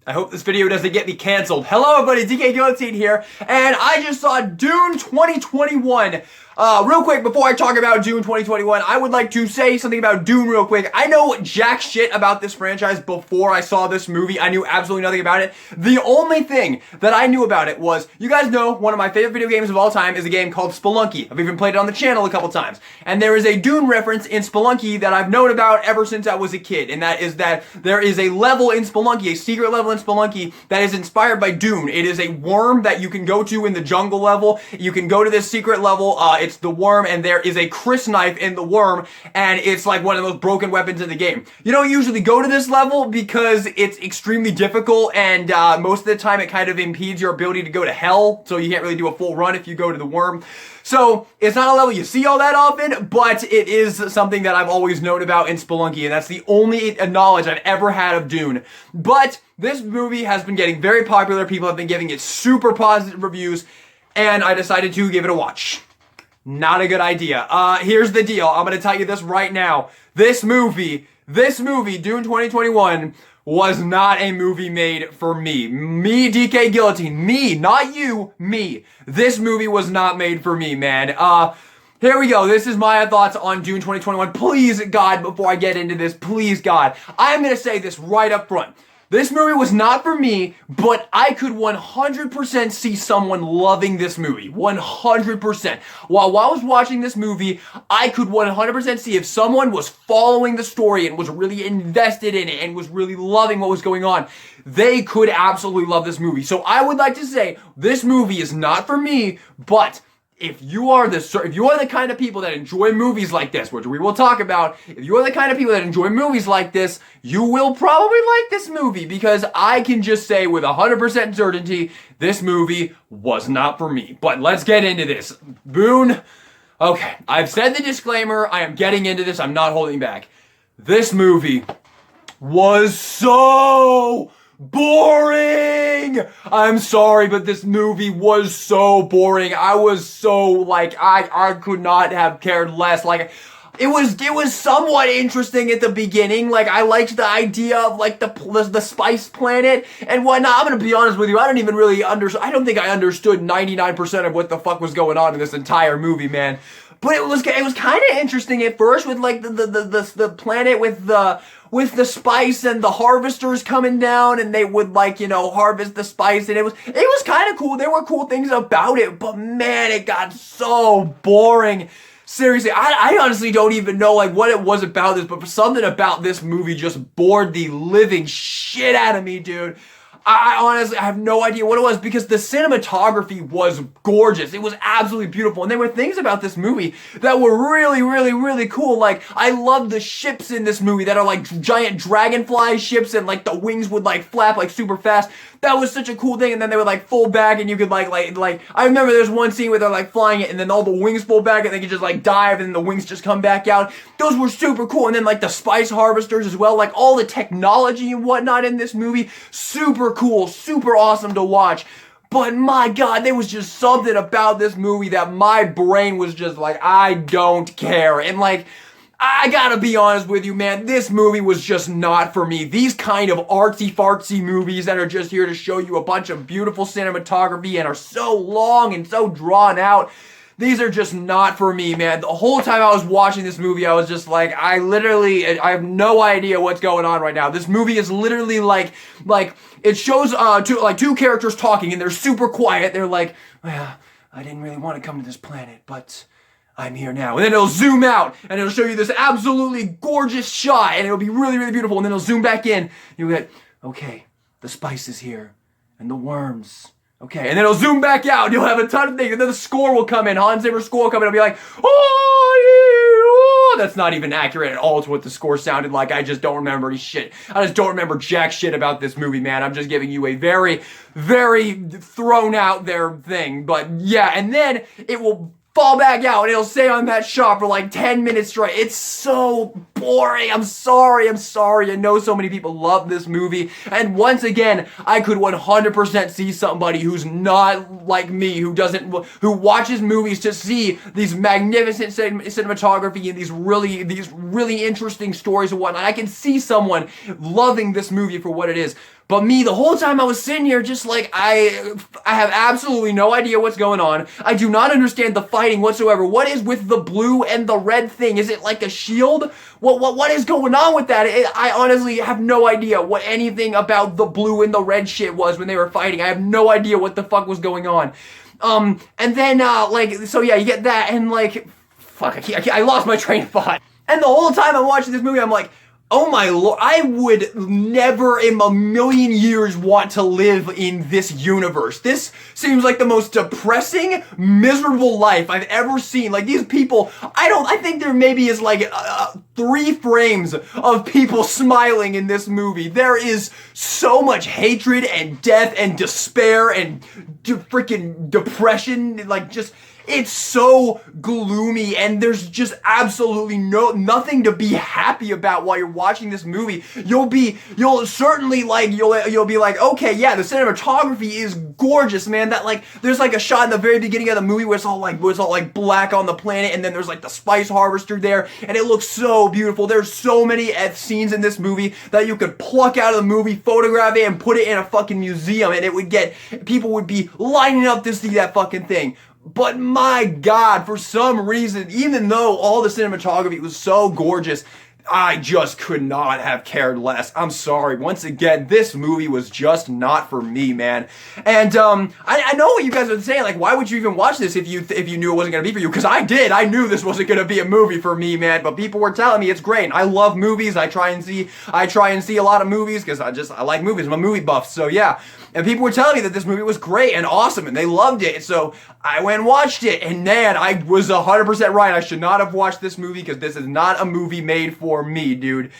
I hope this video doesn't get me canceled. Hello everybody, DK Guillotine here, and I just saw Dune 2021. Real quick, before I talk about Dune 2021, I would like to say something about Dune real quick. I know jack shit about this franchise before I saw this movie. I knew absolutely nothing about it. The only thing that I knew about it was, you guys know, one of my favorite video games of all time is a game called Spelunky. I've even played it on the channel a couple times. And there is a Dune reference in Spelunky that I've known about ever since I was a kid. And that is that there is a level in Spelunky, a secret level in Spelunky, that is inspired by Dune. It is a worm that you can go to in the jungle level. You can go to this secret level, it's the worm, and there is a crysknife in the worm, and it's like one of those broken weapons in the game. You don't usually go to this level because it's extremely difficult, and most of the time it kind of impedes your ability to go to hell, so you can't really do a full run if you go to the worm. So, it's not a level you see all that often, but it is something that I've always known about in Spelunky, and that's the only knowledge I've ever had of Dune. But this movie has been getting very popular. People have been giving it super positive reviews, and I decided to give it a watch. Not a good idea. Here's the deal. I'm gonna tell you this right now. This movie, Dune 2021, was not a movie made for me. Me, DK Guillotine. Me, not you, me. This movie was not made for me, man. Here we go. This is my thoughts on Dune 2021. Please, God, before I get into this, please, God, I'm gonna say this right up front. This movie was not for me, but I could 100% see someone loving this movie. 100%. While I was watching this movie, I could 100% see if someone was following the story and was really invested in it and was really loving what was going on, they could absolutely love this movie. So I would like to say, this movie is not for me, but if you are the kind of people that enjoy movies like this, which we will talk about, if you are the kind of people that enjoy movies like this, you will probably like this movie, because I can just say with 100% certainty, this movie was not for me. But let's get into this. Boone, okay, I've said the disclaimer, I am getting into this, I'm not holding back. This movie was so boring! I'm sorry, but this movie was so boring. I was so, like, I could not have cared less. Like, it was somewhat interesting at the beginning. Like, I liked the idea of, like, the spice planet and whatnot. I'm gonna be honest with you, I don't even really I don't think I understood 99% of what the fuck was going on in this entire movie, man. But it was kind of interesting at first with, like, the planet with the spice and the harvesters coming down, and they would, like, you know, harvest the spice, and it was kind of cool. There were cool things about it, but man, it got so boring. Seriously, I honestly don't even know, like, what it was about this, but something about this movie just bored the living shit out of me, dude. I honestly have no idea what it was, because the cinematography was gorgeous. It was absolutely beautiful. And there were things about this movie that were really, really, really cool. Like, I love the ships in this movie that are like giant dragonfly ships, and like the wings would like flap like super fast. That was such a cool thing. And then they would like fold back, and you could like I remember there's one scene where they're like flying it, and then all the wings fold back, and they could just like dive, and then the wings just come back out. Those were super cool. And then like the spice harvesters as well, like all the technology and whatnot in this movie, super cool, super awesome to watch. But my God, there was just something about this movie that my brain was just like, I don't care. And like, I gotta be honest with you, man, this movie was just not for me. These kind of artsy-fartsy movies that are just here to show you a bunch of beautiful cinematography and are so long and so drawn out, these are just not for me, man. The whole time I was watching this movie, I was just like, I have no idea what's going on right now. This movie is literally like it shows two characters talking, and they're super quiet. They're like, well, I didn't really want to come to this planet, but I'm here now. And then it'll zoom out, and it'll show you this absolutely gorgeous shot, and it'll be really, really beautiful. And then it'll zoom back in. You'll get, okay, the spice is here, and the worms. Okay, and then it'll zoom back out, and you'll have a ton of things, and then the score will come in. Hans Zimmer's score will come in, and it'll be like, oh, that's not even accurate at all to what the score sounded like. I just don't remember any shit. I just don't remember jack shit about this movie, man. I'm just giving you a very, very thrown out there thing. But yeah, and then it will fall back out, and it'll stay on that shot for like 10 minutes straight. It's so boring. I'm sorry. I know so many people love this movie, and once again, I could 100% see somebody who's not like me, who watches movies to see these magnificent cinematography and these really interesting stories and whatnot. I can see someone loving this movie for what it is. But me, the whole time I was sitting here just like, I have absolutely no idea what's going on. I do not understand the fighting whatsoever. What is with the blue and the red thing? Is it like a shield? What is going on with that? I honestly have no idea what anything about the blue and the red shit was when they were fighting. I have no idea what the fuck was going on. And then, so yeah, you get that, and like, fuck, I lost my train of thought. And the whole time I'm watching this movie, I'm like, oh my lord, I would never in a million years want to live in this universe. This seems like the most depressing, miserable life I've ever seen. Like, these people, I think there maybe is like 3 frames of people smiling in this movie. There is so much hatred and death and despair and freaking depression, like just... It's so gloomy, and there's just absolutely nothing to be happy about while you're watching this movie. You'll be like, okay, yeah, the cinematography is gorgeous, man. That like, there's like a shot in the very beginning of the movie where it's all like black on the planet, and then there's like the spice harvester there, and it looks so beautiful. There's so many scenes in this movie that you could pluck out of the movie, photograph it, and put it in a fucking museum, and people would be lining up to see that fucking thing. But my God, for some reason, even though all the cinematography was so gorgeous, I just could not have cared less. I'm sorry. Once again, this movie was just not for me, man. And I know what you guys are saying. Like, why would you even watch this if you knew it wasn't gonna be for you? Because I did. I knew this wasn't gonna be a movie for me, man. But people were telling me it's great. And I love movies. I try and see a lot of movies because I like movies. I'm a movie buff. So yeah. And people were telling me that this movie was great and awesome, and they loved it. So I went and watched it, and man, I was 100% right. I should not have watched this movie because this is not a movie made for me, dude.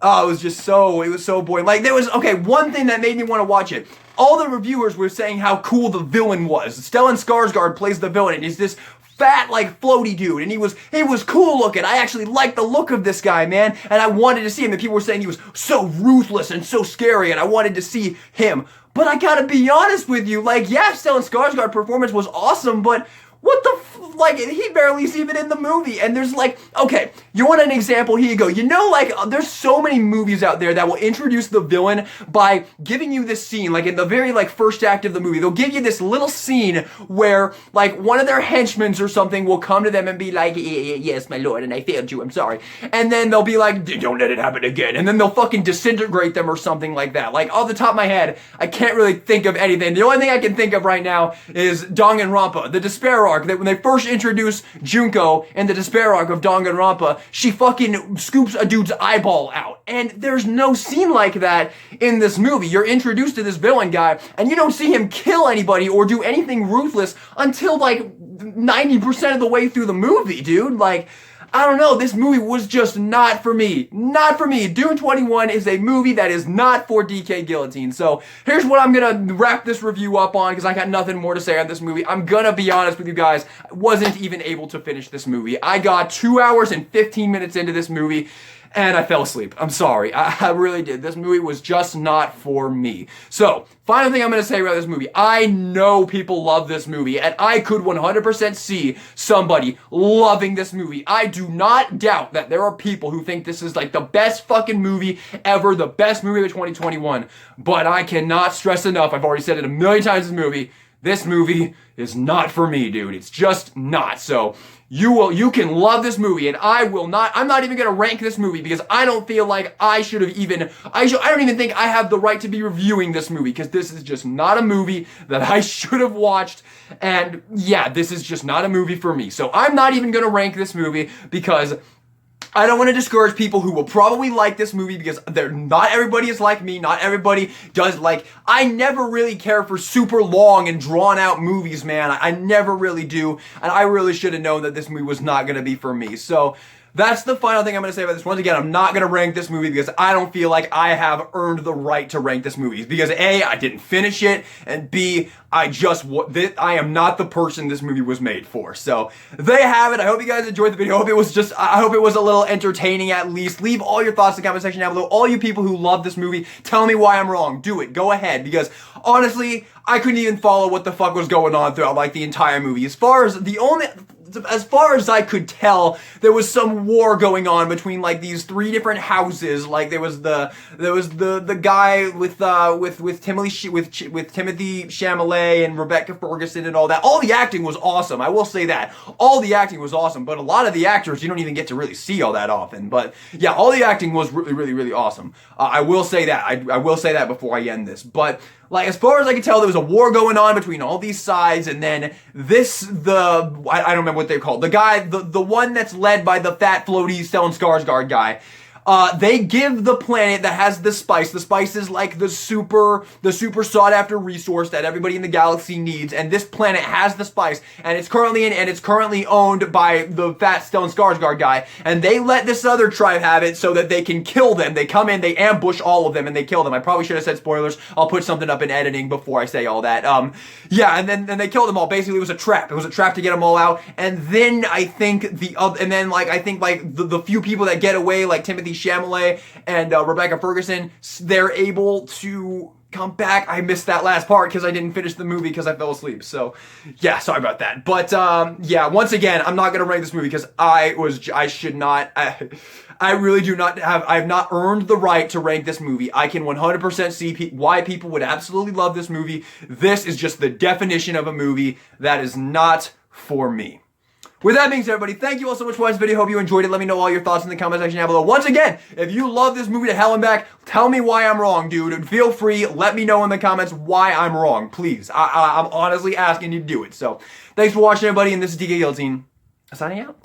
Oh, it was so boring. Like, there was, okay, one thing that made me want to watch it. All the reviewers were saying how cool the villain was. Stellan Skarsgård plays the villain, and he's this fat, like, floaty dude, and he was cool looking. I actually liked the look of this guy, man, and I wanted to see him, and people were saying he was so ruthless and so scary, and I wanted to see him. But I gotta be honest with you, like, yeah, Stellan Skarsgård's performance was awesome, but what the like, he barely is even in the movie. And there's like, okay, you want an example? Here you go. You know, like, there's so many movies out there that will introduce the villain by giving you this scene, like in the very like first act of the movie. They'll give you this little scene where like one of their henchmen or something will come to them and be like, yes, my lord, and I failed you, I'm sorry. And then they'll be like, don't let it happen again. And then they'll fucking disintegrate them or something like that. Like, off the top of my head, I can't really think of anything. The only thing I can think of right now is Danganronpa, the despair arc, that when they first introduced Junko in the despair arc of Danganronpa, she fucking scoops a dude's eyeball out. And there's no scene like that in this movie. You're introduced to this villain guy, and you don't see him kill anybody or do anything ruthless until like 90% of the way through the movie, dude. Like, I don't know, this movie was just not for me. Not for me. Dune 21 is a movie that is not for DK Guillotine. So here's what I'm gonna wrap this review up on, because I got nothing more to say on this movie. I'm gonna be honest with you guys, I wasn't even able to finish this movie. I got 2 hours and 15 minutes into this movie, and I fell asleep. I'm sorry. I really did. This movie was just not for me. So, final thing I'm going to say about this movie. I know people love this movie, and I could 100% see somebody loving this movie. I do not doubt that there are people who think this is like the best fucking movie ever, the best movie of 2021. But I cannot stress enough, I've already said it a million times in this movie is not for me, dude. It's just not. So, you can love this movie, and I'm not even gonna rank this movie because I don't feel like I should have even, I don't even think I have the right to be reviewing this movie because this is just not a movie that I should have watched, and yeah, this is just not a movie for me. So I'm not even gonna rank this movie because I don't want to discourage people who will probably like this movie because not everybody is like me. Not everybody does like, I never really care for super long and drawn out movies, man. I never really do. And I really should have known that this movie was not going to be for me. So that's the final thing I'm going to say about this. Once again, I'm not going to rank this movie because I don't feel like I have earned the right to rank this movie. Because A, I didn't finish it, and B, I am not the person this movie was made for. So there you have it. I hope you guys enjoyed the video. I hope it was a little entertaining at least. Leave all your thoughts in the comment section down below. All you people who love this movie, tell me why I'm wrong. Do it. Go ahead. Because honestly, I couldn't even follow what the fuck was going on throughout like the entire movie. As far as the only as far as I could tell, there was some war going on between like these three different houses. Like there was the guy with Timothy Chalamet and Rebecca Ferguson and all that. All the acting was awesome. I will say that. All the acting was awesome, but a lot of the actors you don't even get to really see all that often. But yeah, all the acting was really, really, really awesome. I will say that. I will say that before I end this. But like, as far as I can tell, there was a war going on between all these sides, and then I don't remember what they're called. The guy, the one that's led by the fat floaty Stellan Skarsgård guy. They give the planet that has the spice. The spice is like the super sought after resource that everybody in the galaxy needs. And this planet has the spice, and it's currently owned by the fat Stellan Skarsgård guy. And they let this other tribe have it so that they can kill them. They come in, they ambush all of them, and they kill them. I probably should have said spoilers. I'll put something up in editing before I say all that. Yeah, and then they killed them all. Basically, it was a trap. It was a trap to get them all out. And then I think the few people that get away, like Timothy Chalamet and Rebecca Ferguson, they're able to come back. I missed that last part because I didn't finish the movie because I fell asleep. So yeah, sorry about that. But yeah, once again, I'm not gonna rank this movie because I really do not have. I have not earned the right to rank this movie. I can 100% see why people would absolutely love this movie. This is just the definition of a movie that is not for me. With that being said, everybody, thank you all so much for watching this video. Hope you enjoyed it. Let me know all your thoughts in the comment section down below. Once again, if you love this movie to hell and back, tell me why I'm wrong, dude. Feel free. Let me know in the comments why I'm wrong, please. I'm honestly asking you to do it. So, thanks for watching, everybody, and this is DK Guillotine signing out.